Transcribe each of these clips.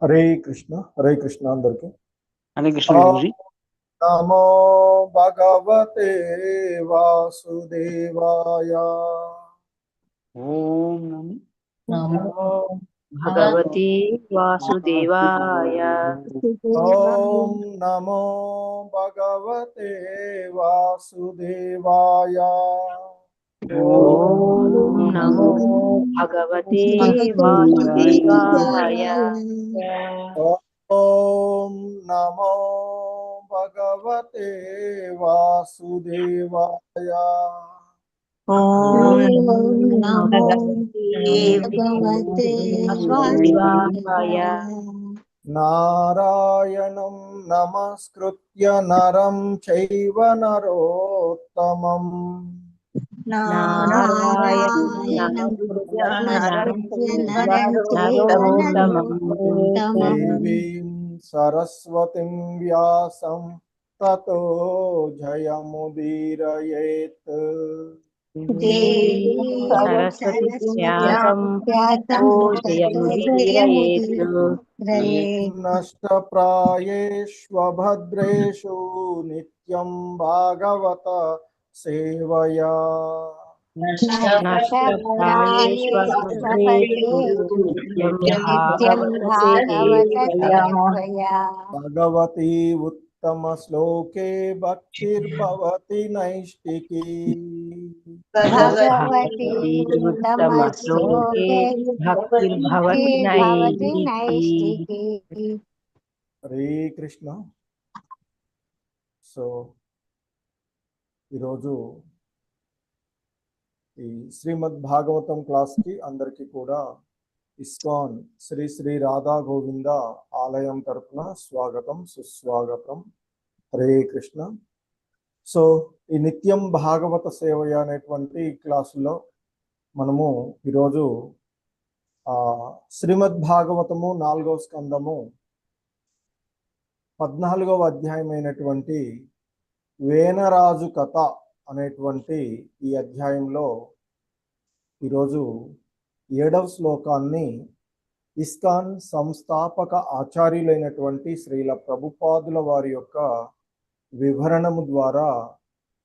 హరే కృష్ణ అందరికి. హరే కృష్ణ గురుజీ. నమో భగవతే వాసుదేవాయ. ఓం నమో భగవతే వాసుదేవాయ. ఓం నమో భగవతే వాసుదేవాయ. ఓం నమో భగవతే వాసుదేవాయ. ఓం నమో భగవతే వాసుదేవాయ. ఓం నమో భగవతే వాసుదేవాయ. నారాయణం నమస్కృత్య నరం చైవ నరోత్తమం. దేవీం సరస్వతిం వ్యాసం తతో జయముదీరయేత్. నష్టప్రాయేష్వభద్రేషు నిత్యం భాగవత సేవయా. భగవతి ఉత్తమ శ్లోకే భక్తిర్భవతి నైష్టికీ. హరే కృష్ణ. సో ఈరోజు ఈ శ్రీమద్ భాగవతం క్లాస్కి అందరికీ కూడా ఇస్కాన్ శ్రీ శ్రీ రాధా గోవింద ఆలయం తరపున స్వాగతం సుస్వాగతం. హరే కృష్ణ. సో ఈ నిత్యం భాగవత సేవయ అనేటువంటి క్లాసులో మనము ఈరోజు శ్రీమద్ భాగవతము 4వ స్కందము 14వ అధ్యాయమైనటువంటి వేనరాజు కథ అనేటువంటి ఈ అధ్యాయంలో ఈరోజు 7వ శ్లోకాన్ని ఇస్కాన్ సంస్థాపక ఆచార్యులైనటువంటి శ్రీల ప్రభుపాదుల వారి యొక్క వివరణము ద్వారా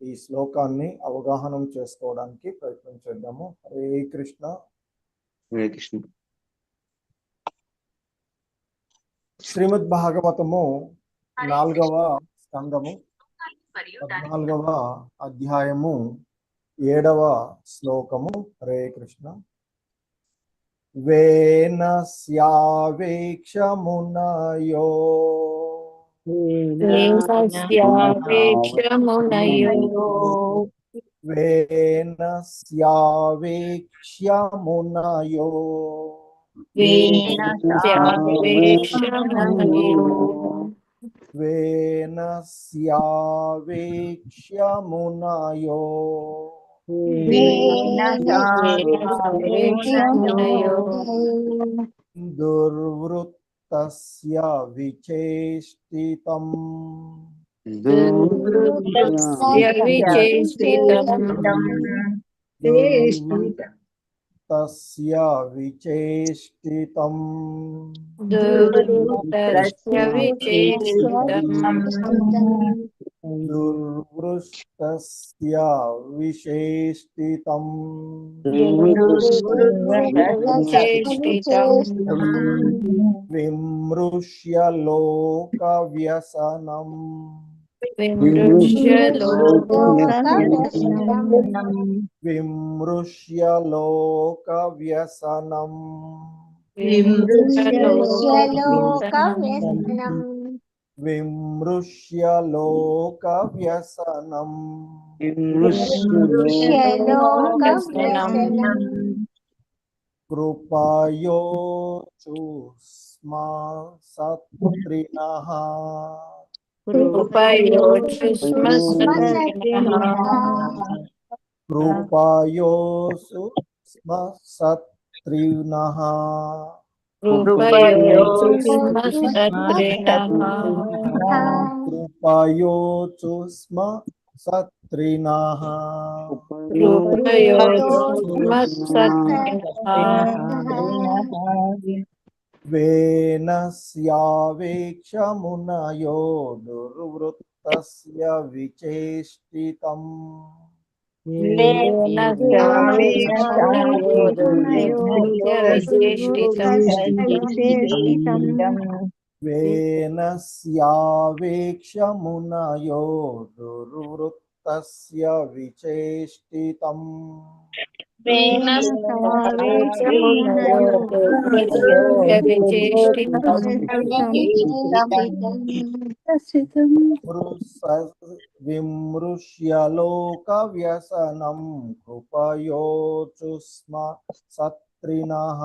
ఈ శ్లోకాన్ని అవగాహనం చేసుకోవడానికి ప్రయత్నం చేద్దాము. హరే కృష్ణ. హరే కృష్ణ. శ్రీమద్ భాగవతము 4వ స్కందము 14వ అధ్యాయము 7వ శ్లోకము. హరే కృష్ణ. వేనస్యావేక్ష మునయో వేనస్యావేక్ష మునయో వేనస్యావేక్ష మునయో దుర్వృత్తస్య విచేష్టితం తస్య విచేష్టితం దుర్వృష్టస్య విశేష్టితం విమృశ్య లోక వ్యసనం విమృశ్య లోక వ్యసనం విమృశ్య లోక వ్యసనం కృపయోచుస్మ సత్రినః కృపయోసు స్మ సత్రినః కృపయోచు స్మ సత్రినః वेनस्यावेक्ष मुनयो दुर्वृत्तस्य विचेष्टितम् वेनस्यावेक्ष मुनयो दुर्वृत्तस्य विचेष्टितम् विमृश्य लोकव्यसनं कृपयोचुस्म सत्रिणः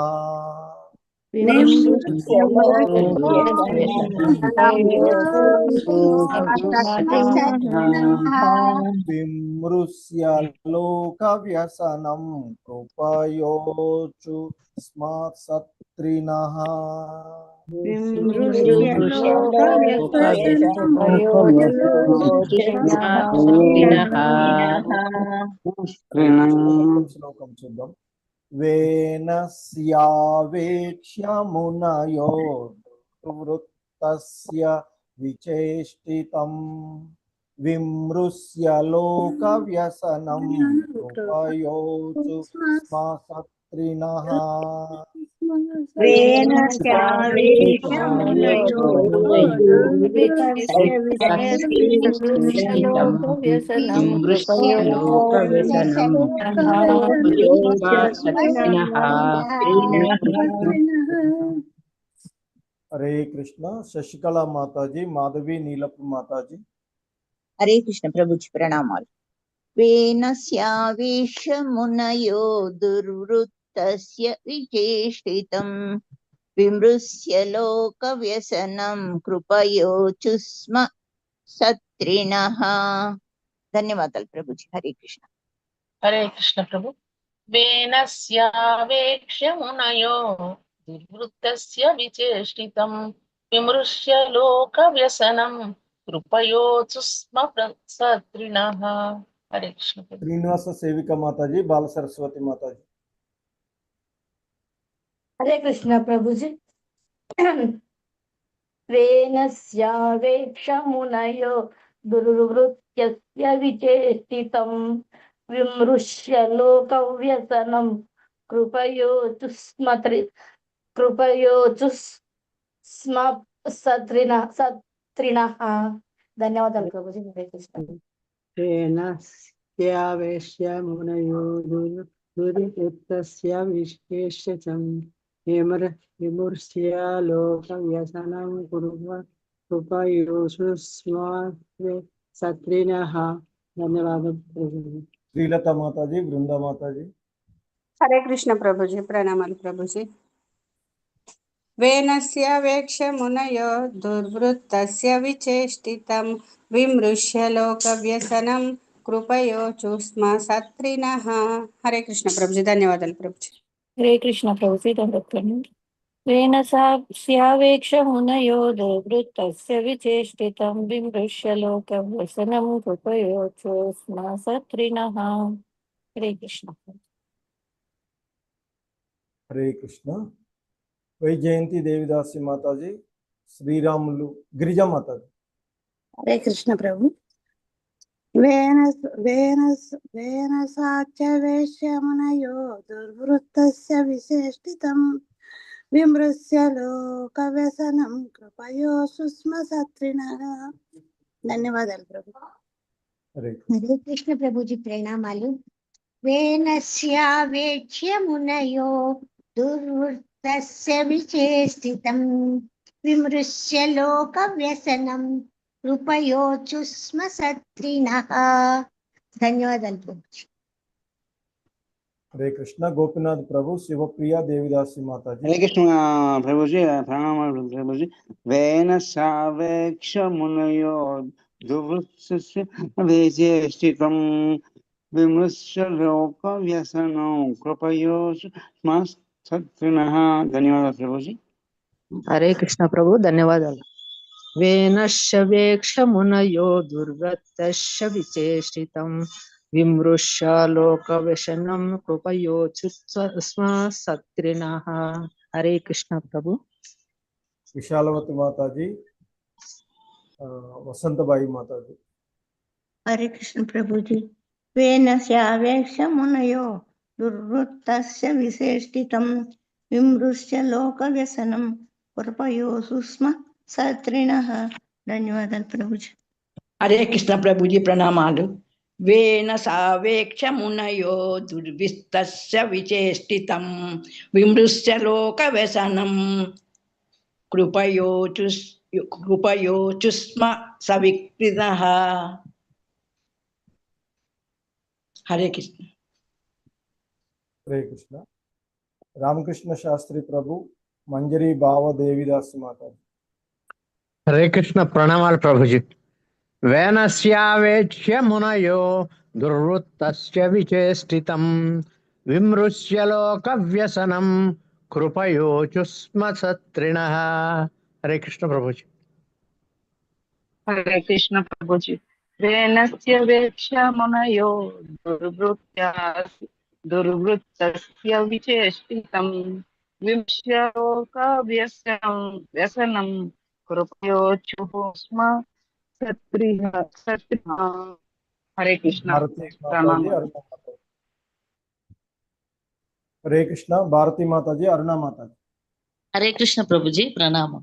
विमृश्य लोकव्यसनं कृपयोचुस्म सत्रिणः శ్లోకం చూద్దాం. వేనస్యావేక్ష్య మునయో వృత్తస్య విచేష్టితం విమృశ్య లోక వ్యసనం కృపయోచు స్మ సత్రిణః హరే కృష్ణ. శశికళ మాతాజీ, మాధవి నీలపు మాతాజీ. హరే కృష్ణ ప్రభుజీ ప్రణామాలు. వేనస్యావేశ మునయో దుర్వృత్తస్య విచేష్టితం విమృశ్య లోక వ్యసనం కృపయోచుస్మ సత్రిణః. ధన్యవాదాలు ప్రభుజీ. హరే కృష్ణ. హరే కృష్ణ ప్రభు. వేనస్యావేక్ష్య మునయో దుర్వృత్తస్య విచేష్టితం విమృశ్య లోక వ్యసనం కృపయోచుస్మ సత్రిణః. హరే కృష్ణ ప్రభు. శ్రీనివాస సేవిక మాతాజీ, బాల సరస్వతి మాతాజీ. హరే కృష్ణ ప్రభుజీ. వేనస్యావేక్ష మునయో దుర్వృత్యస్య విచేష్టితం విమృశ్య లోకవ్యసనం కృపయోచుస్మ సత్రిణః. ధన్యవాదాలు ప్రభుజీ. హరే కృష్ణ. వేనస్యావేశ్య మునయో దుర్వృత్తస్య విశేషితం విమృశ్య లోక వ్యసనం కృపయోచుస్మ సత్రిణః. ధన్యవాదాలు ప్రభుజీ. శ్రీలత మాతాజీ, బృంద మాతాజీ. హరే కృష్ణ ప్రభుజీ ప్రణామాలు ప్రభుజీ. వేనస్యావేక్ష మునయో దుర్వృత్తస్య విచేష్టితం విమృశ్య లోక వ్యసనం కృపయోచుస్మ సత్రిణః. హరే కృష్ణ ప్రభుజీ. ధన్యవాదాలు ప్రభుజీ. హరే కృష్ణ ప్రభుజీ. దండోత్పన్నం. వేనస్యావేక్ష మునయో దుర్వృత్తస్య విచేష్టితం విమృశ్య లోక వ్యసనం కృపయోచుస్మ సత్రిణః. హరే కృష్ణ. హరే కృష్ణ. వైజయంతి దేవిదాసి మాతాజీ, శ్రీరాములు గిరిజా మాతాజీ. హరే కృష్ణ ప్రభు. వేనసాచవేశ్యమునయో దుర్వృత్తస్య విశేష్టితం విమృశ్య లోక వ్యసనం కృపయోచుస్మ సత్రిణః. ధన్యవాదాలు ప్రభు. హరే హరే కృష్ణ ప్రభుజీ ప్రణామాలు. వేనస్యావేక్ష్య మునయో దుర్వృత్తస్య విచేష్టితం విమృశ్య లోక వ్యసనం కృపయోచుస్మ సత్రిణః. ధన్యవాదాలు ప్రభుజీ. హరే కృష్ణ. గోపినాథ్ ప్రభు, శివప్రియ దేవిదాసి మాతాజీ. హరే కృష్ణ ప్రభుజీ ప్రణామాలు ప్రభుజీ. వేనస్యావేక్ష మునయో దుర్వృత్తస్య విచేష్టితం విమృశ్య లోక వ్యసనం కృపయోచుస్మ సత్రిణః. ధన్యవాదాలు ప్రభుజీ. హరే కృష్ణ ప్రభు. ధన్యవాదాలు. వేనశ్యవేక్ష మునయో దుర్గతశ్య విచేష్టితం విమృశ్య లోక వ్యసనం కృపయోచుస్మ సత్రిణః. హరే కృష్ణ ప్రభు. విశాలవతి మాతాజీ, వసంతబాయి మాతాజీ. హరే కృష్ణ ప్రభుజీ. వేనస్యావేక్ష మునయో దుర్వృత్తస్య విశేషితం విమృశ్య లోక వ్యసనం కృపయో సుస్మ సత్రిణః. ధన్యవాదాలు ప్రభుజీ. హరే కృష్ణ ప్రభుజీ ప్రణామాలు. వేన సావేక్ష మునయో దుర్విస్తస్య విచేష్టితం విమృశ్య లోక వ్యసనం కృపయోచుస్మ సవిక్రితః. హరే కృష్ణ. హరే కృష్ణ. రామకృష్ణ శాస్త్రి ప్రభు, మంజరి భావ దేవిదాస్ మాతాజీ. హరే కృష్ణ ప్రణామాలు ప్రభుజీ. వేనస్యావేక్ష్య మునయో దుర్వృత్తస్య విచేష్టితం విమృశ్య లోక వ్యసనం కృపయోచుస్మ సత్రిణః. హరే కృష్ణ ప్రభుజీ. హరే కృష్ణ ప్రభుజీ. వేనస్య వేక్ష మునయో దుర్వృత్తస్య విచేష్టితం విమృశ్య లోక వ్యసనం కృపయోచుః స్మ సత్రిణః. హరే కృష్ణ. హరే కృష్ణ. భారతీ మాతాజీ, అరుణా మాతాజీ. హరే కృష్ణ ప్రభుజీ ప్రణామం.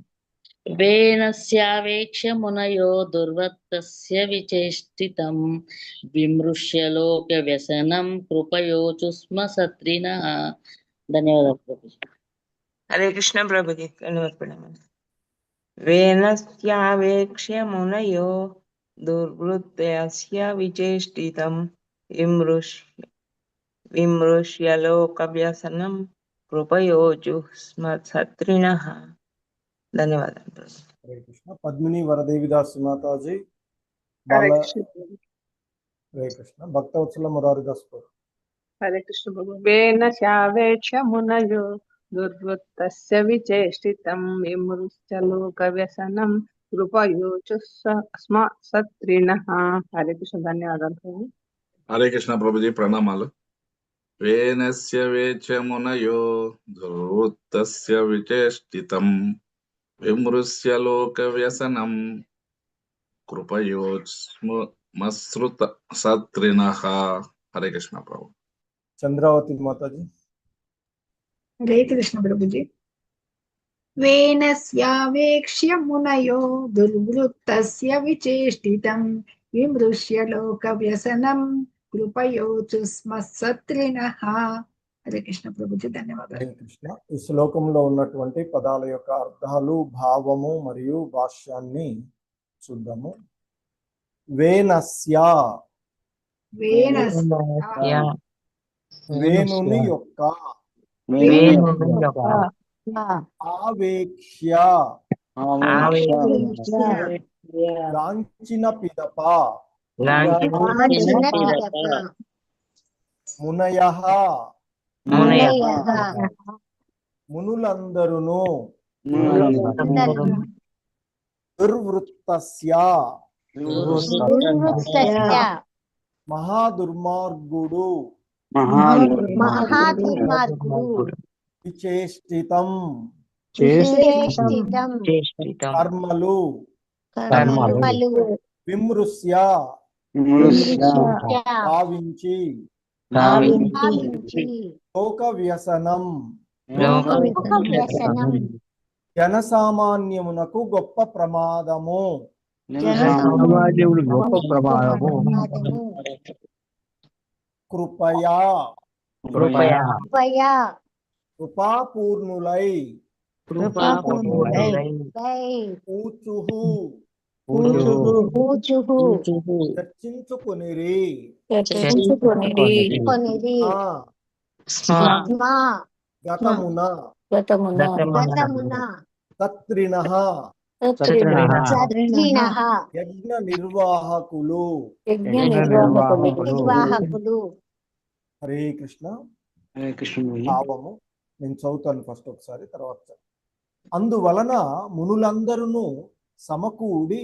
వేనస్యావేక్ష మునయో దుర్వత్తస్య విచేష్టితం విమృశ్య లోక వ్యసనం కృపయోచుస్మ సత్రిణః. ధన్యవాదాలు ప్రభుజీ. హరే కృష్ణ ప్రభుజీ ప్రణామం. వేనస్యావేక్ష్య మునయో దుర్వృత్తస్య విచేష్టితం విమృశ్య లోక వ్యసనం కృపయోచుస్మ సత్రిణః. ధన్యవాదాలు. హరే కృష్ణ. పద్మిని వరదేవిదాస్ మాతాజీ. హరే బాల కృష్ణ ప్రభు. హరే కృష్ణ. భక్తవత్సల మురారిదాస్ ప్రభు. హరే కృష్ణ ప్రభు. వేనస్యావేక్ష మునయో దుర్వృత్తస్య విచేష్టితం విమృశ్య లోక వ్యసనం కృపయోచుస్మ సత్రిణః. హరే కృష్ణ. ధన్యవాదాలు ప్రభు. హరే కృష్ణ ప్రభుజీ ప్రణామాలు. వేనస్య వేక్ష మునయో దుర్వృత్తస్య విచేష్టితం విమృశ్య లోక వ్యసనం కృపయోచుస్మ సత్రిణః. హరే కృష్ణ ప్రభు. చంద్రావతి మాతాజీ. హరే కృష్ణ ప్రభుజీ. వేనస్యావేక్ష్య మునయో దుర్వృత్తస్య విచేష్టితం విమృశ్య లోక వ్యసనం కృపయోచుస్మ సత్రిణః. హరే కృష్ణ ప్రభుజీ. ధన్యవాదాలు. హరే కృష్ణ. ఈ శ్లోకంలో ఉన్నటువంటి పదాల యొక్క అర్థాలు, భావము మరియు భాష్యాన్ని చూద్దాము. వేనస్య, వేణుని యొక్క, ఆవేక్ష్య, గాంచిన పిదప, మునయః, మునులందరును, దుర్వృత్తస్య, మహాదుర్మార్గుడు, విచేష్టితం, కర్మలు, విమృశ్య, భావించి, లోక వ్యసనం, జనసామాన్యమునకు గొప్ప ప్రమాదము, కృపయా, కృపాపూర్ణులై, చర్చించుకొనిరి, గతమున సత్రిణః, యజ్ఞ నిర్వాహకులు. హరే కృష్ణ. భావము నేను చదువుతాను ఫస్ట్ ఒకసారి, తర్వాత. అందువలన మునులందరూ సమకూడి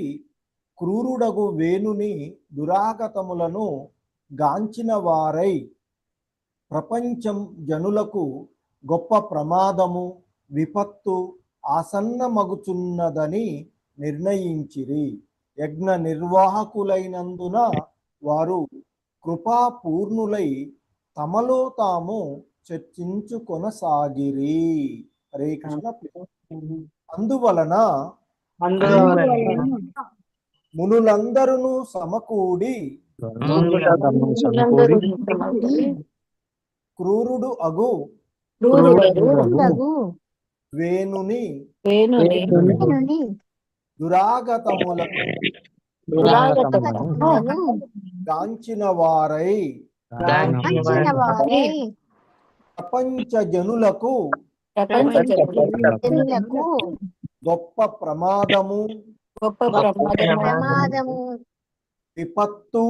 క్రూరుడగు వేణుని దురాగతములను గాంచిన వారై ప్రపంచం జనులకు గొప్ప ప్రమాదము, విపత్తు, ఆసన్నమగుచున్నదని నిర్ణయించిరి. యజ్ఞ నిర్వాహకులైనందున వారు కృపాపూర్ణులై తమలో తాము చర్చించుకొనసాగిరి. హరే కృష్ణ. అందువలన మునులందరూ సమకూడి క్రూరుడు అగు వేణుని దురాగతములను గాంచిన వారై ప్రపంచ జనులకు గొప్ప ప్రమాదము విపత్తు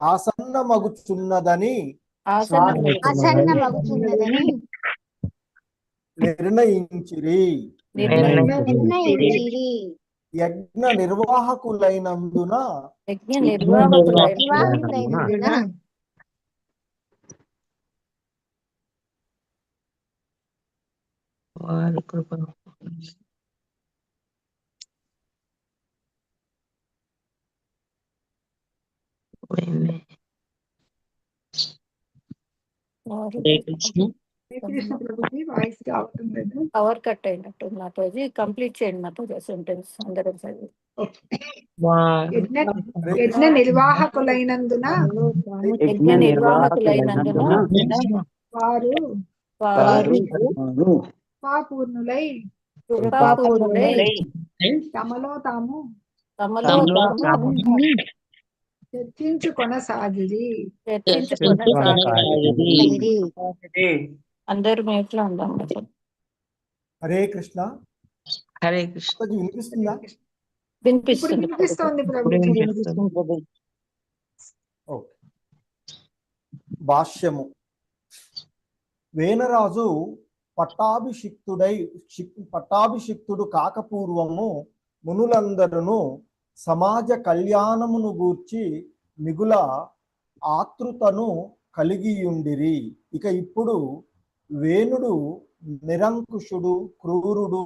ఆసన్నమగుచున్నదని నిర్ణయించిరి. యజ్ఞ నిర్వాహకులైనందున వారి కృప పవర్ కట్ అయినట్టు మాతాజీ. కంప్లీట్ చేయండి మాతాజీ సెంటెన్స్ అందరం చదివి. యజ్ఞ నిర్వాహకులైనందున వారు కృపాపూర్ణులై తమలో తాము చర్చించుకొనసాగిరి. అందరూ మేట్లో ఉందాం. హరే కృష్ణ. హరే కృష్ణ. వినిపిస్తుందా? వినిపిస్తోంది ప్రభుజీ. భాష్యము. వేనరాజు పట్టాభిషిక్తుడు కాకపూర్వము మునులందరూ సమాజ కళ్యాణమును గూర్చి మిగుల ఆతృతను కలిగియుండిరి. ఇక ఇప్పుడు వేణుడు నిరంకుశుడు, క్రూరుడు,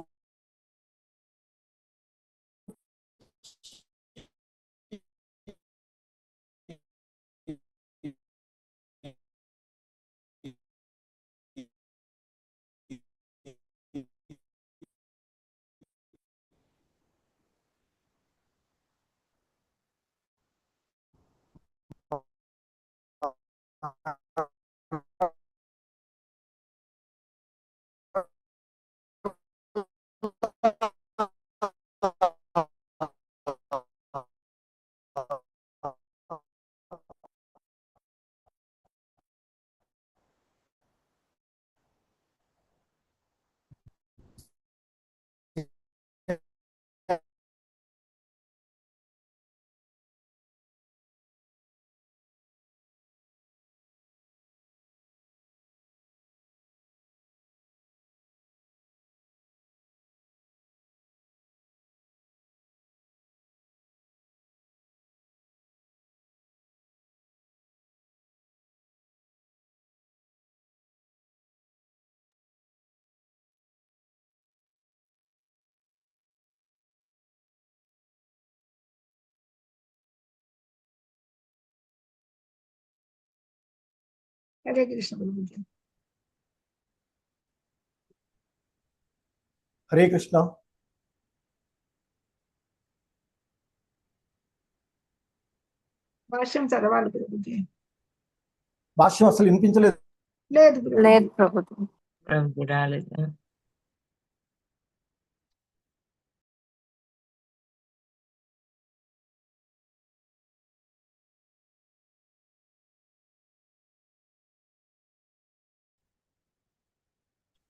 హరే కృష్ణ ప్రభుజీ. హరే కృష్ణ. భాష్యం చదవాలి ప్రభుజీ. భాష్యం అసలు వినిపించలేదు. లేదు ప్రభుజీ. రాలేదు.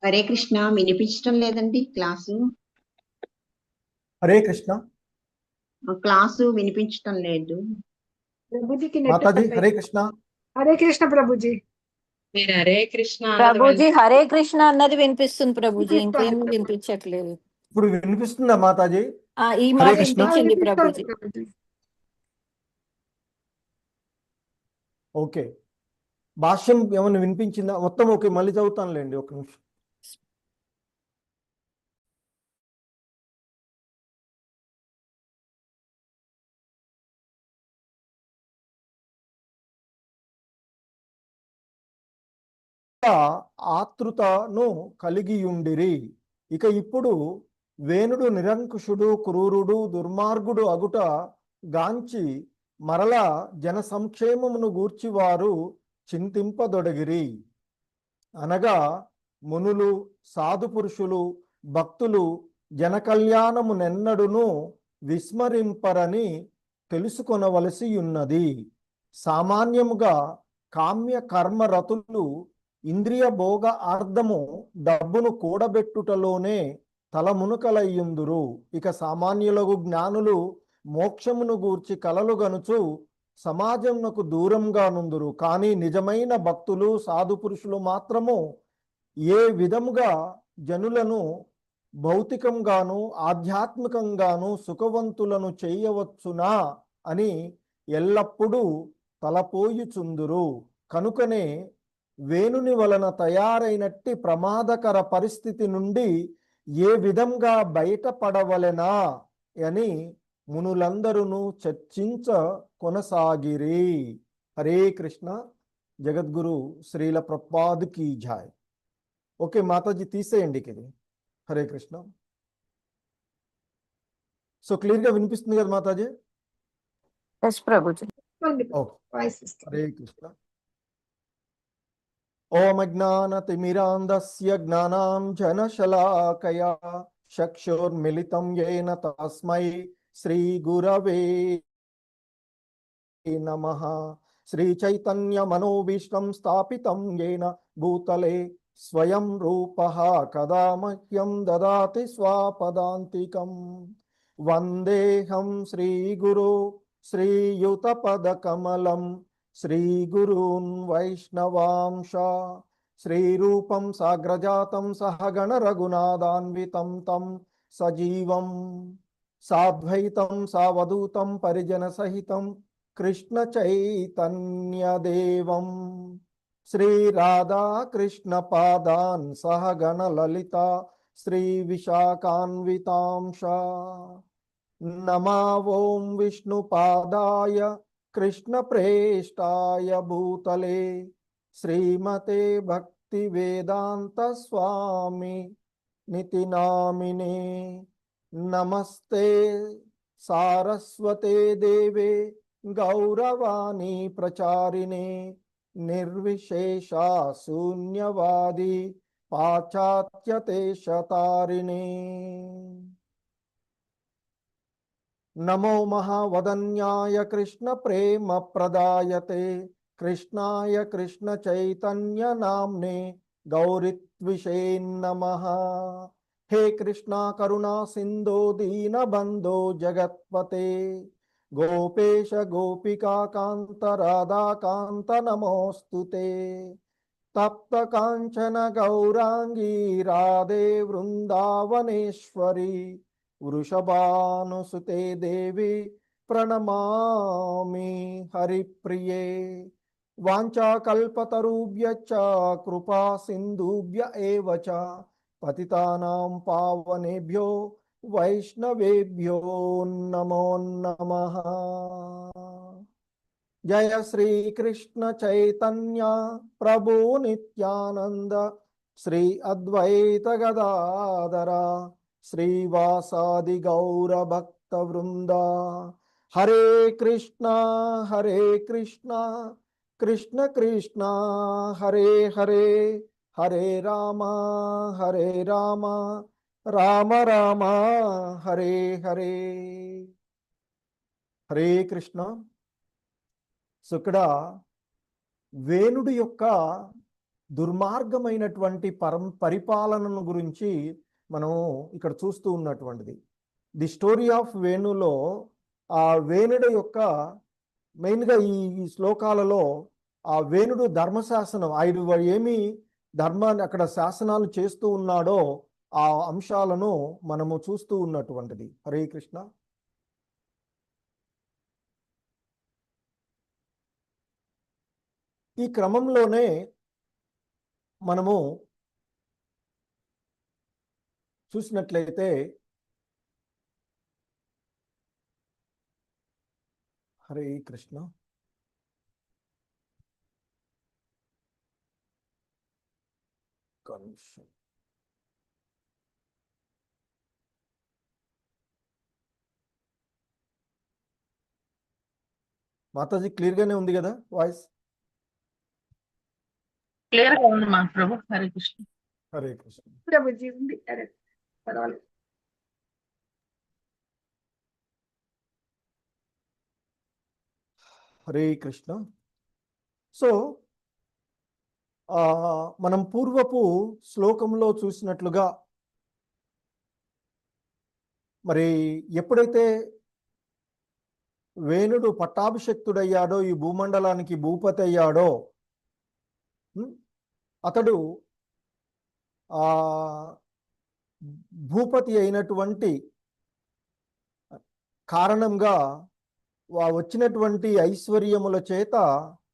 హరే కృష్ణ. వినిపించడం లేదండి క్లాసు. హరే కృష్ణ. క్లాసు వినిపించడం లేదు ప్రభుజీకి. మాతాజీ హరే కృష్ణ. హరే కృష్ణ ప్రభుజీ. మీరు హరే కృష్ణ ప్రభుజీ హరే కృష్ణ అన్నది వినిపిస్తుంది ప్రభుజీ, ఇంకేం వినిపించట్లేదు. ఇప్పుడు వినిపిస్తుందా మాతాజీ? ఈ మాట వినిపించింది ప్రభుజీ. ఓకే. భాష్యం ఏమన్నా వినిపించిందా? మొత్తం ఓకే, మళ్ళీ చదువుతానులేండి ఒక నిమిషం. ఆతృతను కలిగియుండిరి. ఇక ఇప్పుడు వేణుడు నిరంకుశుడు, క్రూరుడు, దుర్మార్గుడు అగుట గాంచి మరల జన సంక్షేమమును గూర్చి వారు చింతింపదొడగిరి. అనగా మునులు, సాధు పురుషులు, భక్తులు జన కళ్యాణము నెన్నడును విస్మరింపరని తెలుసుకొనవలసి ఉన్నది. సామాన్యముగా కామ్య కర్మరతులు ఇంద్రియ భోగ ఆర్ధము డబ్బును కూడబెట్టుటలోనే తలమునుకలయ్యుందురు. ఇక సామాన్యులకు జ్ఞానులు మోక్షమును గూర్చి కలలు గనుచు సమాజమునకు దూరంగా నుందురు. కానీ నిజమైన భక్తులు, సాధు పురుషులు మాత్రము ఏ విధముగా జనులను భౌతికంగాను ఆధ్యాత్మికంగాను సుఖవంతులను చేయవచ్చునా అని ఎల్లప్పుడూ తలపోయుచుందురు. కనుకనే వేణుని వలన తయారైనట్టి ప్రమాదకర పరిస్థితి నుండి ఏ విధంగా బయటపడవలెనా అని మునులందరూ చర్చించ కొనసాగిరి. హరే కృష్ణ. జగద్గురు శ్రీల ప్రభుపాద్ కీ జై. ఓకే మాతాజీ, తీసేయండి ఇది. హరే కృష్ణ. సో క్లియర్ గా వినిపిస్తుంది కదా మాతాజీ? ప్రభుజీ. హరే కృష్ణ. ఓం అజ్ఞానతిమిరాంధస్య జ్ఞానాంజనశలాకయా చక్షుర్మిలితం యేన తస్మై శ్రీ గురవే నమః. శ్రీ చైతన్య మనోభీష్టం స్థాపితం యేన భూతలే స్వయం రూపః కదా మహ్యం దదాతి స్వపదాంతికం. వందేహం శ్రీగురు శ్రీయుతపదకమలం శ్రీగురూన్ వైష్ణవాంశ. శ్రీరూపం సాగ్రజాతం సహగణ రఘునాథాన్వితం తం సజీవం సాద్వైతం సావధూతం పరిజన సహితం కృష్ణ చైతన్యదేవం శ్రీ రాధా కృష్ణ పాదాన్ సహగణ లలిత శ్రీ విశాఖాన్వితాంశ. నమా ఓం విష్ణుపాదాయ కృష్ణ ప్రేష్టాయ భూతలే శ్రీమతే భక్తి వేదాంత స్వామి నితి నామినే. నమస్తే సారస్వతే దేవే గౌరవాణి ప్రచారిణే నిర్విశేష శూన్యవాది పాశ్చాత్యదేశతారిణే. నమో మహావదన్యాయ కృష్ణ ప్రేమ ప్రదాయతే కృష్ణాయ కృష్ణ చైతన్య నామ్నే గౌరిత్విషే నమః. హే కృష్ణ కరుణా సింధో దీనబంధో జగత్పతే గోపేశ గోపికా కాంత రాధాకాంత నమోస్తుతే. తప్త కాంచన గౌరాంగీ రాధే వృందావనేశ్వరి వృషభానుసుతే దేవి ప్రణమామి హరిప్రియే. వాంఛాకల్పతరుభ్యశ్చ కృపా సింధుభ్య ఏవ చ పతితానాం పావనేభ్యో వైష్ణవేభ్యో నమో నమః. జయ శ్రీ కృష్ణ చైతన్య ప్రభు నిత్యానంద శ్రీ అద్వైత గదాధర శ్రీవాసాది గౌర భక్త వృంద. హరే కృష్ణ కృష్ణ కృష్ణ హరే హరే హరే రామ రామ రామ హరే హరే. హరే కృష్ణ. సో ఇక్కడ వేణుడి యొక్క దుర్మార్గమైనటువంటి పరిపాలనను గురించి మనం ఇక్కడ చూస్తూ ఉన్నటువంటిది. ది స్టోరీ ఆఫ్ వేణులో ఆ వేణుడి యొక్క మెయిన్గా ఈ శ్లోకాలలో ఆ వేణుడు ధర్మశాసనం, ఆయన ఏమి ధర్మాన్ని అక్కడ శాసనాలు చేస్తూ ఉన్నాడో ఆ అంశాలను మనము చూస్తూ ఉన్నటువంటిది. హరే కృష్ణ. ఈ క్రమంలోనే మనము చూసినట్లయితే హరే కృష్ణ. ఒక్క నిమిషం. మాతాజీ క్లియర్ గానే ఉంది కదా వాయిస్? క్లియర్ గా ఉంది మా ప్రభు. హరే కృష్ణ. హరే కృష్ణ. ప్రభుజీ ఉంది. అరే పర్వాలేదు. హరే కృష్ణ. సో మనం పూర్వపు శ్లోకంలో చూసినట్లుగా మరి ఎప్పుడైతే వేణుడు పట్టాభిషక్తుడయ్యాడో, ఈ భూమండలానికి భూపతి అయ్యాడో, అతడు ఆ భూపతి అయినటువంటి కారణంగా వచ్చినటువంటి ఐశ్వర్యముల చేత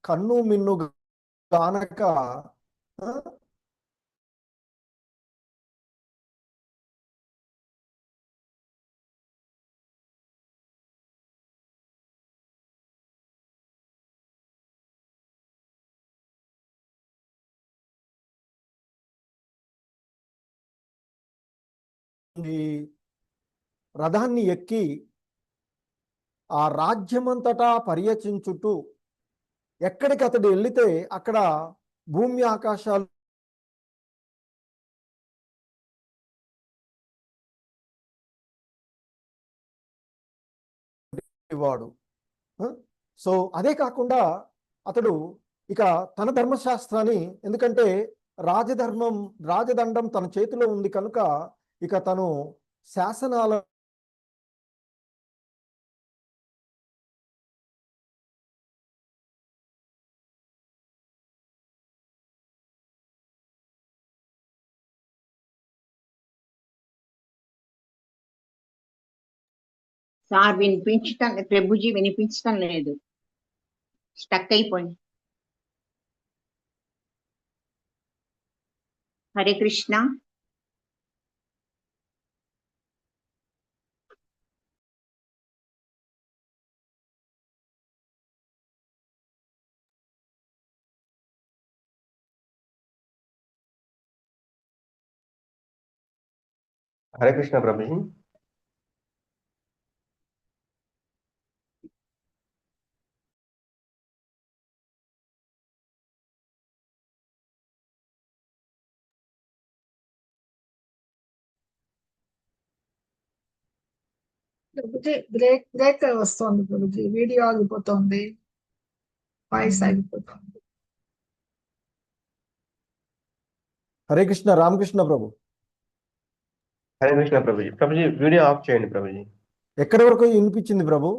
కన్ను మిన్ను గానక రథాన్ని ఎక్కి ఆ రాజ్యమంతటా పర్యచించుటూ ఎక్కడికి అతడు వెళితే అక్కడ భూమి ఆకాశాలు వాడు. సో అదే కాకుండా అతడు ఇక తన ధర్మశాస్త్రాన్ని, ఎందుకంటే రాజదండం తన చేతిలో ఉంది కనుక ఇక తను శాసనాల సార్ వినిపించటం ప్రభుజీ వినిపించటం లేదు, స్టక్ అయిపోయింది. హరే కృష్ణ. హరే కృష్ణ ప్రభుజీ. ప్రభుజీ బ్రేక్ వస్తుంది ప్రభుజీ. వీడియో ఆగిపోతుంది, వాయిస్ ఆగిపోతుంది. హరే కృష్ణ. రామకృష్ణ ప్రభు. హరే కృష్ణ ప్రభుజీ. ప్రభుజీ వీడియో ఆఫ్ చేయండి ప్రభుజీ. ఎక్కడి వరకు వినిపించింది ప్రభు?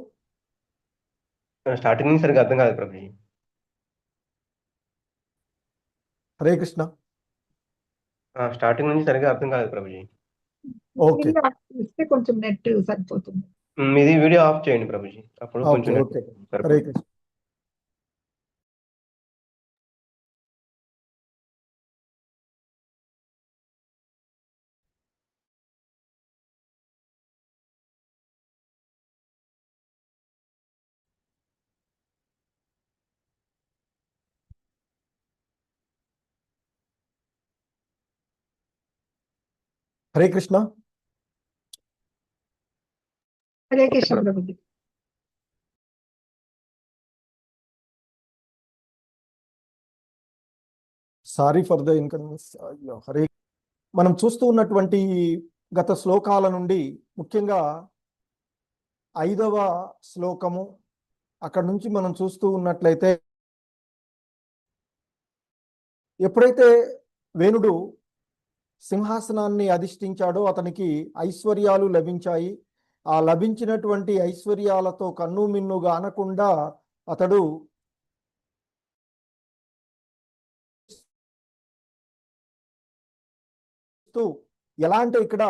స్టార్టింగ్ నుంచి సరిగ్గా అర్థం కాదు ప్రభుజీ. హరే కృష్ణ. స్టార్టింగ్ నుంచి సరిగ్గా అర్థం కాదు ప్రభుజీ. ఓకే, ఇస్తే కొంచెం నెట్ సరిపోతుంది. మీది వీడియో ఆఫ్ చేయండి ప్రభుజీ, అప్పుడు కొంచెం okay. Hare Krishna. Hare Krishna. Hare Krishna Prabhuji. Sorry for the inconvenience. Hare. మనం చూస్తూ ఉన్నటువంటి గత శ్లోకాల నుండి ముఖ్యంగా 5వ శ్లోకము అక్కడ నుంచి మనం చూస్తూ ఉన్నట్లయితే, ఎప్పుడైతే వేణుడు సింహాసనాన్ని అధిష్ఠించాడో అతనికి ఐశ్వర్యాలు లభించాయి. ఆ లభించినటువంటి ఐశ్వర్యాలతో కన్ను మిన్నుగా అనకుండా అతడు ఎలా అంటే ఇక్కడ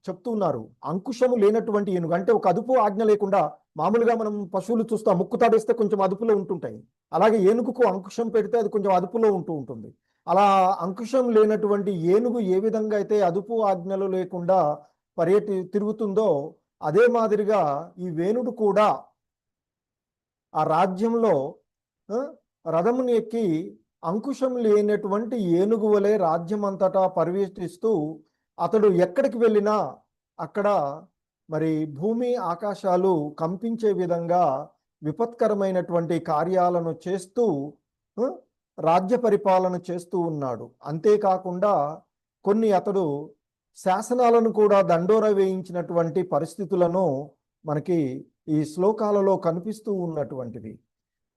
చెప్తున్నారు, అంకుశము లేనటువంటి ఏనుగు అంటే ఒక అదుపు ఆజ్ఞ లేకుండా, మామూలుగా మనం పశువులు చూస్తాం, ముక్కు తాడేస్తే కొంచెం అదుపులో ఉంటుంటాయి, అలాగే ఏనుగుకు అంకుశం పెడితే అది కొంచెం అదుపులో ఉంటుంది. అలా అంకుశం లేనటువంటి ఏనుగు ఏ విధంగా అయితే అదుపు ఆజ్ఞలు లేకుండా తిరుగుతుందో అదే మాదిరిగా ఈ వేణుడు కూడా ఆ రాజ్యంలో రథముని ఎక్కి అంకుశం లేనటువంటి ఏనుగు వలె రాజ్యమంతటా పరివేష్టిస్తూ అతడు ఎక్కడికి వెళ్ళినా అక్కడ మరి భూమి ఆకాశాలు కంపించే విధంగా విపత్కరమైనటువంటి కార్యాలను చేస్తూ రాజ్య పరిపాలన చేస్తూ ఉన్నాడు. అంతేకాకుండా కొన్ని అతడు శాసనాలను కూడా దండోర వేయించినటువంటి పరిస్థితులను మనకి ఈ శ్లోకాలలో కనిపిస్తూ ఉన్నటువంటివి.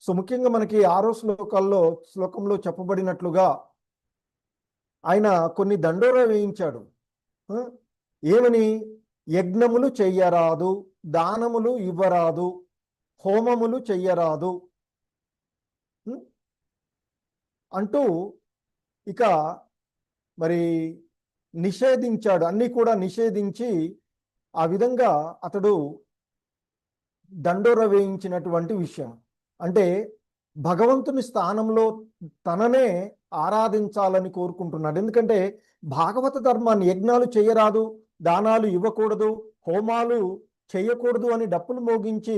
సో ముఖ్యంగా మనకి 6వ శ్లోకంలో చెప్పబడినట్లుగా ఆయన కొన్ని దండోర వేయించాడు. ఏమని? యజ్ఞములు చెయ్యరాదు, దానములు ఇవ్వరాదు, హోమములు చెయ్యరాదు అంటూ ఇక మరి నిషేధించాడు. అన్నీ కూడా నిషేధించి ఆ విధంగా అతడు దండోర వేయించినటువంటి విషయం. అంటే భగవంతుని స్థానంలో తననే ఆరాధించాలని కోరుకుంటున్నాడు. ఎందుకంటే భాగవత ధర్మాన్ని యజ్ఞాలు చేయరాదు, దానాలు ఇవ్వకూడదు, హోమాలు చేయకూడదు అని డప్పులు మోగించి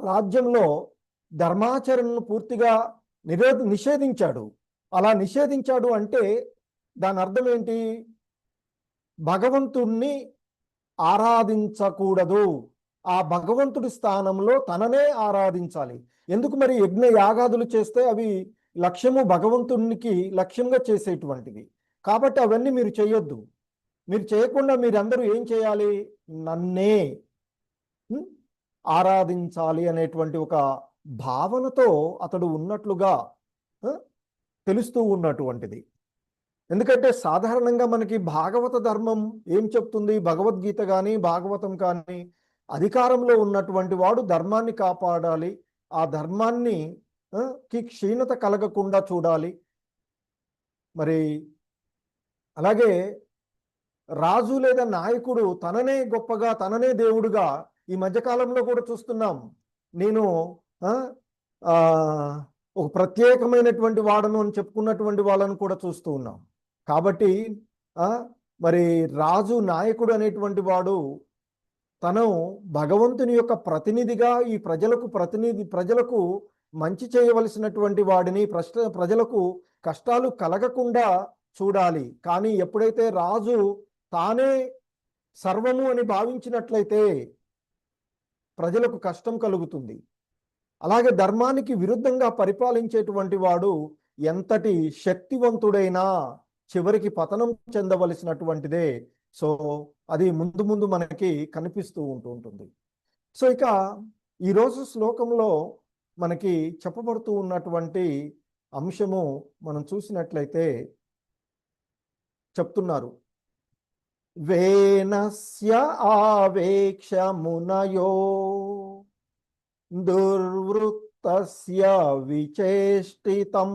రాజ్యంలో ధర్మాచరణను పూర్తిగా నిషేధించాడు. అలా నిషేధించాడు అంటే దాని అర్థం ఏంటి? భగవంతుణ్ణి ఆరాధించకూడదు, ఆ భగవంతుడి స్థానంలో తననే ఆరాధించాలి. ఎందుకు మరి యజ్ఞ యాగాదులు చేస్తే అవి లక్ష్యము భగవంతునికి లక్ష్యంగా చేసేటువంటివి. కాబట్టి అవన్నీ మీరు చేయొద్దు. మీరు చేయకుండా మీరందరూ ఏం చేయాలి? నన్నే ఆరాధించాలి అనేటువంటి ఒక భావనతో అతడు ఉన్నట్లుగా తెలుస్తూ ఉన్నటువంటిది. ఎందుకంటే సాధారణంగా మనకి భాగవత ధర్మం ఏం చెప్తుంది? భగవద్గీత కానీ భాగవతం కానీ అధికారంలో ఉన్నటువంటి వాడు ధర్మాన్ని కాపాడాలి, ఆ ధర్మాన్ని కి క్షీణత కలగకుండా చూడాలి. మరి అలాగే రాజు లేదా నాయకుడు తననే గొప్పగా, తననే దేవుడుగా ఈ మధ్యకాలంలో కూడా చూస్తున్నాం. నేను ఒక ప్రత్యేకమైనటువంటి వాడను అని చెప్పుకున్నటువంటి వాళ్ళను కూడా చూస్తూ ఉన్నాం. కాబట్టి మరి రాజు, నాయకుడు అనేటువంటి వాడు తను భగవంతుని యొక్క ప్రతినిధిగా ఈ ప్రజలకు మంచి చేయవలసినటువంటి వాడిని, ప్రజలకు కష్టాలు కలగకుండా చూడాలి. కానీ ఎప్పుడైతే రాజు తానే సర్వము అని భావించినట్లయితే ప్రజలకు కష్టం కలుగుతుంది. అలాగే ధర్మానికి విరుద్ధంగా పరిపాలించేటువంటి వాడు ఎంతటి శక్తివంతుడైనా చివరికి పతనం చెందవలసినటువంటిదే. సో అది ముందు ముందు మనకి కనిపిస్తూ ఉంటుంది. సో ఇక ఈరోజు శ్లోకంలో మనకి చెప్పబడుతూ ఉన్నటువంటి అంశము మనం చూసినట్లయితే చెప్తున్నారు, వేనస్య ఆవేక్ష మునయో దుర్వృత్తస్య విచేష్టితం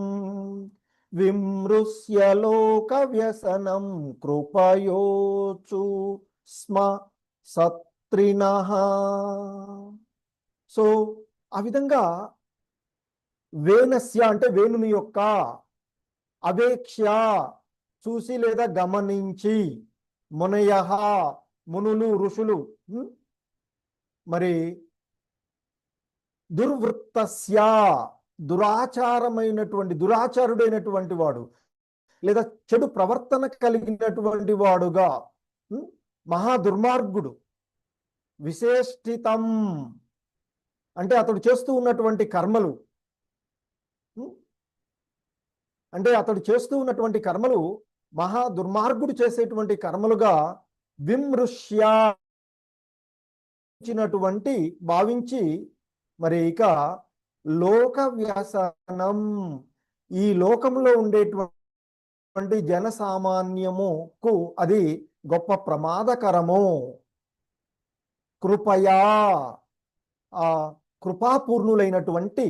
విమృశ్య లోక వ్యసనం కృపయోచు స్మ సత్రినః. సో ఆ విధంగా వేనస్య అంటే వేణుని యొక్క, అవేక్ష చూసి లేదా గమనించి, మునయః మునులు ఋషులు, మరి దుర్వృత్తస్య దురాచారుడైనటువంటి వాడు లేదా చెడు ప్రవర్తన కలిగినటువంటి వాడుగా, మహా దుర్మార్గుడు, విశేష్టితం అంటే అతడు చేస్తూ ఉన్నటువంటి కర్మలు, మహా దుర్మార్గుడు చేసేటువంటి కర్మలుగా విమృశ్యటువంటి భావించి, మరి ఇక లోక వ్యసనం ఈ లోకంలో ఉండేటువంటి జనసామాన్యముకు అది గొప్ప ప్రమాదకరము. కృపయా ఆ కృపాపూర్ణులైనటువంటి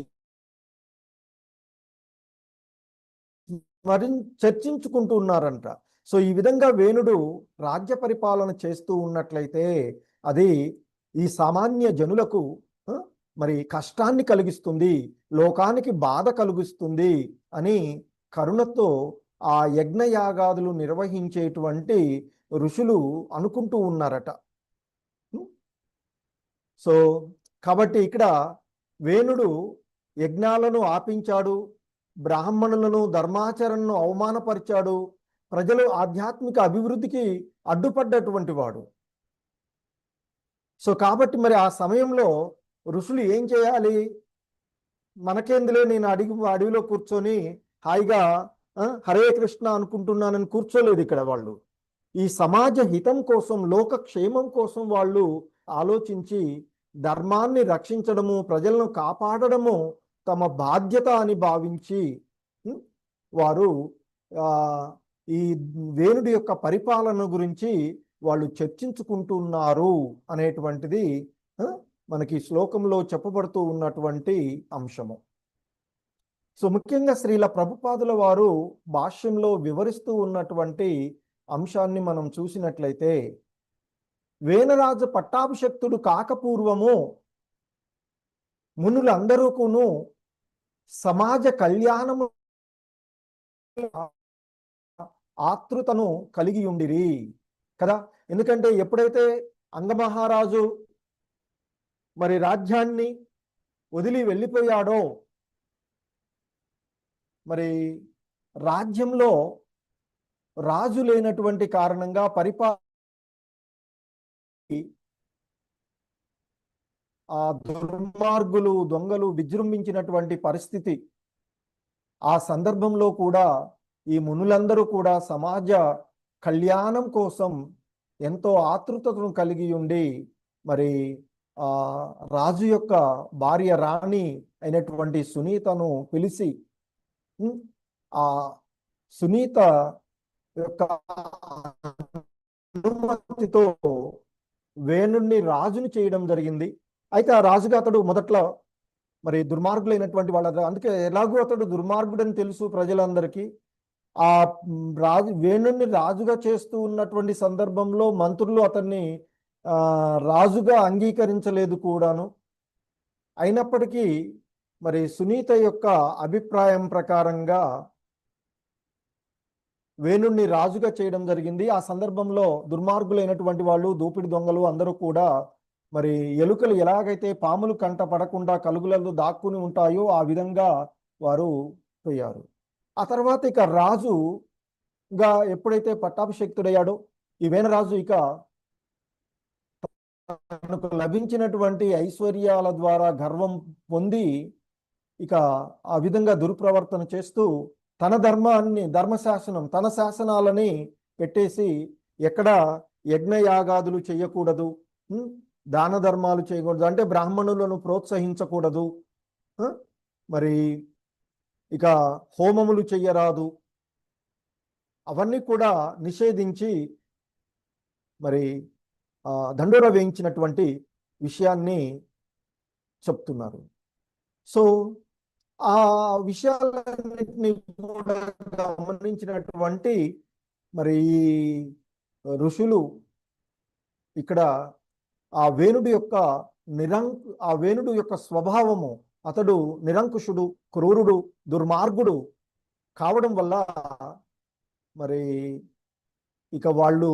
మరి చర్చించుకుంటూ ఉన్నారంట. సో ఈ విధంగా వేణుడు రాజ్య పరిపాలన చేస్తూ ఉన్నట్లయితే అది ఈ సామాన్య జనులకు మరి కష్టాన్ని కలిగిస్తుంది, లోకానికి బాధ కలిగిస్తుంది అని కరుణతో ఆ యజ్ఞయాగాదులు నిర్వహించేటువంటి ఋషులు అనుకుంటూ ఉన్నారట. సో కాబట్టి ఇక్కడ వేణుడు యజ్ఞాలను ఆపించాడు, బ్రాహ్మణులను ధర్మాచరణను అవమానపరిచాడు, ప్రజలు ఆధ్యాత్మిక అభివృద్ధికి అడ్డుపడ్డటువంటి వాడు. సో కాబట్టి మరి ఆ సమయంలో ఋషులు ఏం చేయాలి? మనకేందులో నేను అడవిలో కూర్చొని హాయిగా హరే కృష్ణ అనుకుంటున్నానని కూర్చోలేదు ఇక్కడ వాళ్ళు. ఈ సమాజ హితం కోసం, లోక క్షేమం కోసం వాళ్ళు ఆలోచించి ధర్మాన్ని రక్షించడము, ప్రజలను కాపాడడము తమ బాధ్యత అని భావించి వారు ఈ వేణుడి యొక్క పరిపాలన గురించి వాళ్ళు చర్చించుకుంటున్నారు అనేటువంటిది మనకి శ్లోకంలో చెప్పబడుతూ ఉన్నటువంటి అంశము. సో ముఖ్యంగా శ్రీల ప్రభుపాదుల వారు భాష్యంలో వివరిస్తూ ఉన్నటువంటి అంశాన్ని మనం చూసినట్లయితే, వేనరాజు పట్టాభిషక్తుడు కాకపూర్వము మునులందరూకును సమాజ కళ్యాణము ఆతృతను కలిగి ఉండిరి కదా. ఎందుకంటే ఎప్పుడైతే అంగమహారాజు మరి రాజ్యాన్ని వదిలి వెళ్ళిపోయాడో, మరి రాజ్యంలో రాజు లేనటువంటి కారణంగా ఆ దుర్మార్గులు, దొంగలు విజృంభించినటువంటి పరిస్థితి. ఆ సందర్భంలో కూడా ఈ మునులందరూ కూడా సమాజ కళ్యాణం కోసం ఎంతో ఆతృతను కలిగి ఉండి మరి రాజు యొక్క భార్య రాణి అయినటువంటి సునీతను పిలిచి ఆ సునీత యొక్క అనుమతితో వేణుణ్ణి రాజుని చేయడం జరిగింది. అయితే ఆ రాజుగా అతడు మొదట్లో మరి దుర్మార్గులైనటువంటి వాళ్ళ, అందుకే ఎలాగో అతడు దుర్మార్గుడని తెలుసు ప్రజలందరికీ. ఆ వేణుణ్ణి రాజుగా చేస్తూ ఉన్నటువంటి సందర్భంలో మంత్రులు అతన్ని రాజుగా అంగీకరించలేదు కూడాను. అయినప్పటికీ మరి సునీత యొక్క అభిప్రాయం ప్రకారంగా వేణుణ్ణి రాజుగా చేయడం జరిగింది. ఆ సందర్భంలో దుర్మార్గులైనటువంటి వాళ్ళు, దోపిడి దొంగలు అందరూ కూడా మరి ఎలుకలు ఎలాగైతే పాములు కంట పడకుండా కలుగులలో దాక్కుని ఉంటాయో ఆ విధంగా వారు పోయారు. ఆ తర్వాత ఇక రాజుగా ఎప్పుడైతే పట్టాభిషేక్తుడయ్యాడో ఈ వేనరాజు ఇక తనకు లభించినటువంటి ఐశ్వర్యాల ద్వారా గర్వం పొంది ఇక ఆ విధంగా దుర్ప్రవర్తన చేస్తూ తన ధర్మాన్ని, ధర్మశాసనం, తన శాసనాలని పెట్టేసి ఎక్కడ యజ్ఞయాగాదులు చేయకూడదు, దాన ధర్మాలు చేయకూడదు, అంటే బ్రాహ్మణులను ప్రోత్సహించకూడదు, మరి ఇక హోమములు చెయ్యరాదు, అవన్నీ కూడా నిషేధించి మరి దండోర వేయించినటువంటి విషయాన్ని చెప్తున్నారు. సో ఆ విషయాలన్నింటినీ కూడా గమనించినటువంటి మరి ఋషులు ఇక్కడ ఆ వేణుడి యొక్క స్వభావము, అతడు నిరంకుశుడు, క్రూరుడు, దుర్మార్గుడు కావడం వల్ల మరి ఇక వాళ్ళు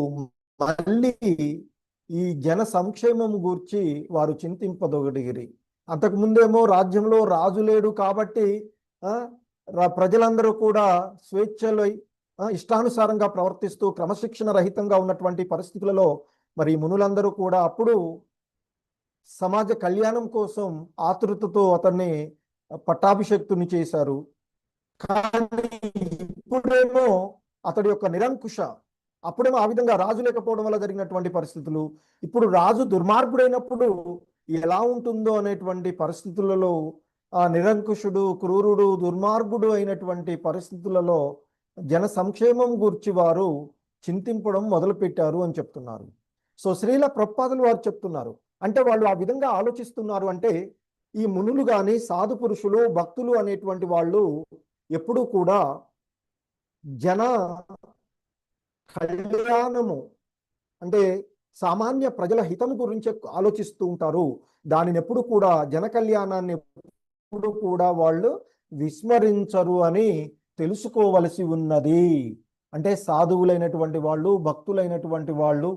మళ్ళీ ఈ జన సంక్షేమం గూర్చి వారు చింతింపదొగడిగిరి. అంతకుముందేమో రాజ్యంలో రాజు లేడు కాబట్టి ప్రజలందరూ కూడా స్వేచ్ఛలో ఇష్టానుసారంగా ప్రవర్తిస్తూ క్రమశిక్షణ రహితంగా ఉన్నటువంటి పరిస్థితులలో మరి మునులందరూ కూడా అప్పుడు సమాజ కళ్యాణం కోసం ఆతృతతో అతన్ని పట్టాభిషేక్తుని చేశారు. కానీ ఇప్పుడేమో అతడి యొక్క నిరంకుశ, అప్పుడేమో ఆ విధంగా రాజు లేకపోవడం వల్ల జరిగినటువంటి పరిస్థితులు, ఇప్పుడు రాజు దుర్మార్గుడైనప్పుడు ఎలా ఉంటుందో అనేటువంటి పరిస్థితులలో ఆ నిరంకుశుడు, క్రూరుడు, దుర్మార్గుడు అయినటువంటి పరిస్థితులలో జన సంక్షేమం గురించి వారు చింతింపడం మొదలుపెట్టారు అని చెప్తున్నారు. సో శ్రీల ప్రభుపాదులు వారు చెప్తున్నారు, అంటే వాళ్ళు ఆ విధంగా ఆలోచిస్తున్నారు అంటే ఈ మునులు కానీ, సాధు పురుషులు, భక్తులు అనేటువంటి వాళ్ళు ఎప్పుడూ కూడా జన కళ్యాణము అంటే సామాన్య ప్రజల హితం గురించి ఆలోచిస్తూ ఉంటారు. దానిని ఎప్పుడు కూడా, జన కళ్యాణాన్ని ఎప్పుడు కూడా వాళ్ళు విస్మరించరు అని తెలుసుకోవలసి ఉన్నది. అంటే సాధువులైనటువంటి వాళ్ళు, భక్తులైనటువంటి వాళ్ళు,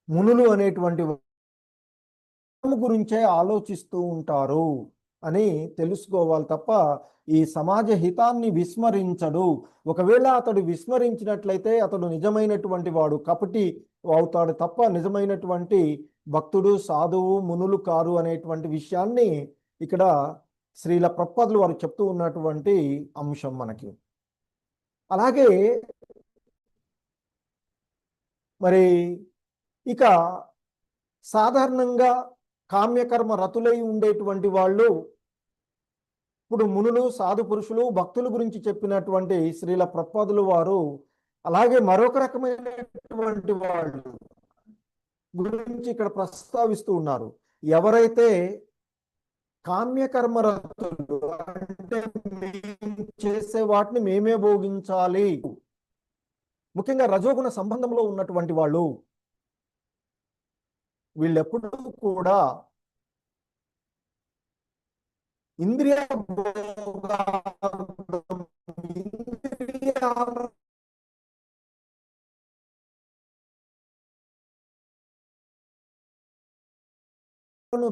మునులు అనేటువంటి గురించే ఆలోచిస్తూ ఉంటారు అని తెలుసుకోవాలి తప్ప ఈ సమాజ హితాన్ని విస్మరించడు. ఒకవేళ అతడు విస్మరించినట్లయితే అతడు నిజమైనటువంటి వాడు కపటి అవుతాడు తప్ప నిజమైనటువంటి భక్తుడు సాధువు మునులు కారు అనేటువంటి విషయాన్ని ఇక్కడ శ్రీల ప్రభుపాదులు వారు చెప్తూ ఉన్నటువంటి అంశం మనకి. అలాగే మరి ఇక సాధారణంగా కామ్యకర్మ రతులై ఉండేటువంటి వాళ్ళు ఇప్పుడు మునులు సాధు పురుషులు భక్తుల గురించి చెప్పినటువంటి శ్రీల ప్రభుపాదులు వారు అలాగే మరొక రకమైనటువంటి వాళ్ళు గురించి ఇక్కడ ప్రస్తావిస్తూ ఉన్నారు. ఎవరైతే కామ్యకర్మ రతులు అంటే మేము చేసే వాటిని మేమే భోగించాలి, ముఖ్యంగా రజోగుణ సంబంధంలో ఉన్నటువంటి వాళ్ళు, వీళ్ళెప్పుడూ కూడా ఇంద్రియ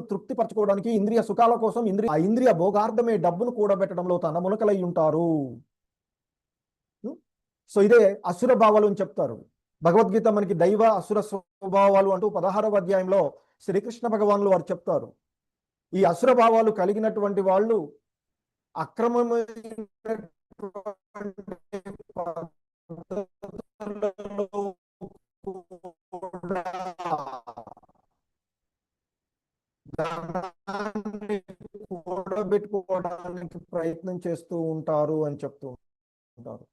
తృప్తిపరచుకోవడానికి ఇంద్రియ సుఖాల కోసం ఇంద్రియ భోగార్థమే డబ్బును కూడబెట్టడంలో తన మునకలై ఉంటారు. సో ఇదే అసుర భావాలు అని చెప్తారు. భగవద్గీత మనకి దైవ అసుర స్వభావాలు అంటూ 16వ అధ్యాయంలో శ్రీకృష్ణ భగవానులు వారు చెప్తారు. ఈ అసుర భావాలు కలిగినటువంటి వాళ్ళు కూడబెట్టుకోవడానికి ప్రయత్నం చేస్తూ ఉంటారు అని చెప్తూ ఉంటారు.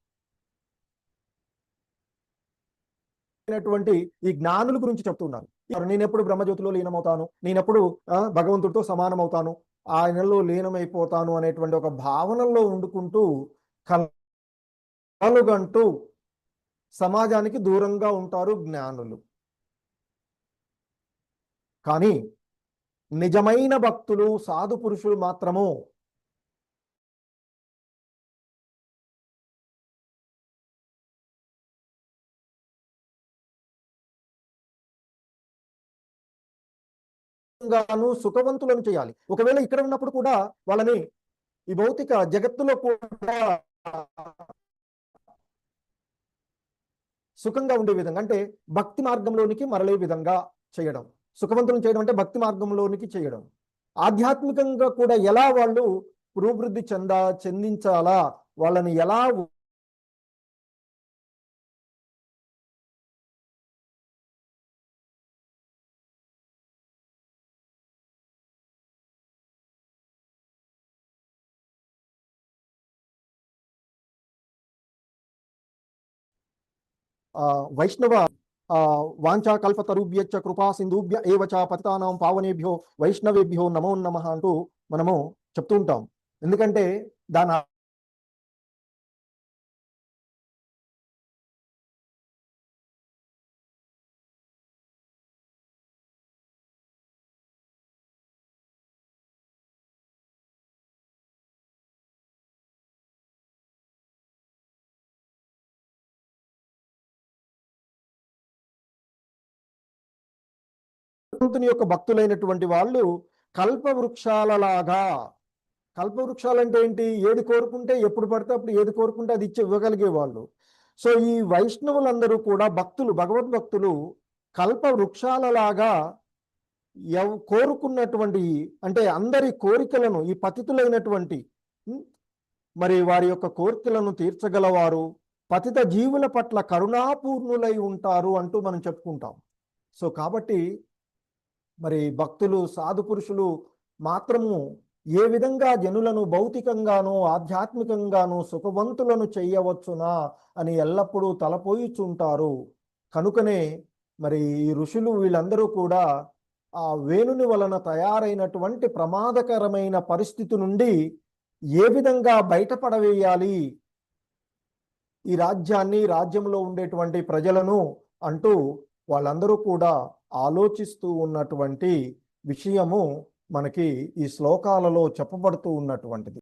ఈ జ్ఞానుల గురించి చెప్తున్నారు. నేనెప్పుడు బ్రహ్మజ్యోతిలో లీనమవుతాను, నేనెప్పుడు భగవంతుడితో సమానమవుతాను, ఆయనలో లీనమైపోతాను అనేటువంటి ఒక భావనలో వండుకుంటూ కలలుగంటూ సమాజానికి దూరంగా ఉంటారు జ్ఞానులు. కానీ నిజమైన భక్తులు సాధు పురుషులు మాత్రము సుఖవంతులను చేయాలి. ఒకవేళ ఇక్కడ ఉన్నప్పుడు కూడా వాళ్ళని ఈ భౌతిక జగత్తులో కూడా సుఖంగా ఉండే విధంగా అంటే భక్తి మార్గంలోనికి మరలే విధంగా చేయడం. సుఖవంతులను చేయడం అంటే భక్తి మార్గంలోనికి చేయడం. ఆధ్యాత్మికంగా కూడా ఎలా వాళ్ళు పురోభివృద్ధి చెందించాలా, వాళ్ళని ఎలా వైష్ణవ వాంఛా కల్పతరుభ్యశ్చ కృపా సింధుభ్య ఏవ చ పతితానాం పావనేభ్యో వైష్ణవేభ్యో నమో నమః అంటూ మనము చెప్తూ ఉంటాం. ఎందుకంటే దాని భగవంతుని యొక్క భక్తులైనటువంటి వాళ్ళు కల్పవృక్షాలలాగా. కల్పవృక్షాలు అంటే ఏంటి? ఏది కోరుకుంటే ఎప్పుడు పడితే అప్పుడు ఏది కోరుకుంటే అది ఇవ్వగలిగే వాళ్ళు. సో ఈ వైష్ణవులందరూ కూడా భక్తులు, భగవద్భక్తులు కల్పవృక్షాలలాగా కోరుకున్నటువంటి అంటే అందరి కోరికలను ఈ పతితులైనటువంటి మరి వారి యొక్క కోరికలను తీర్చగలవారు, పతిత జీవుల పట్ల కరుణాపూర్ణులై ఉంటారు అంటూ మనం చెప్పుకుంటాం. సో కాబట్టి మరి భక్తులు సాధు పురుషులు మాత్రము ఏ విధంగా జనులను భౌతికంగాను ఆధ్యాత్మికంగాను సుఖవంతులను చేయవచ్చునా అని ఎల్లప్పుడూ తలపోయిచుంటారు. కనుకనే మరి ఈ ఋషులు వీళ్ళందరూ కూడా ఆ వేణుని వలన తయారైనటువంటి ప్రమాదకరమైన పరిస్థితి నుండి ఏ విధంగా బయటపడవేయాలి ఈ రాజ్యాన్ని, రాజ్యంలో ఉండేటువంటి ప్రజలను అంటూ వాళ్ళందరూ కూడా ఆలోచిస్తూ ఉన్నటువంటి విషయము మనకి ఈ శ్లోకాలలో చెప్పబడుతూ ఉన్నటువంటిది.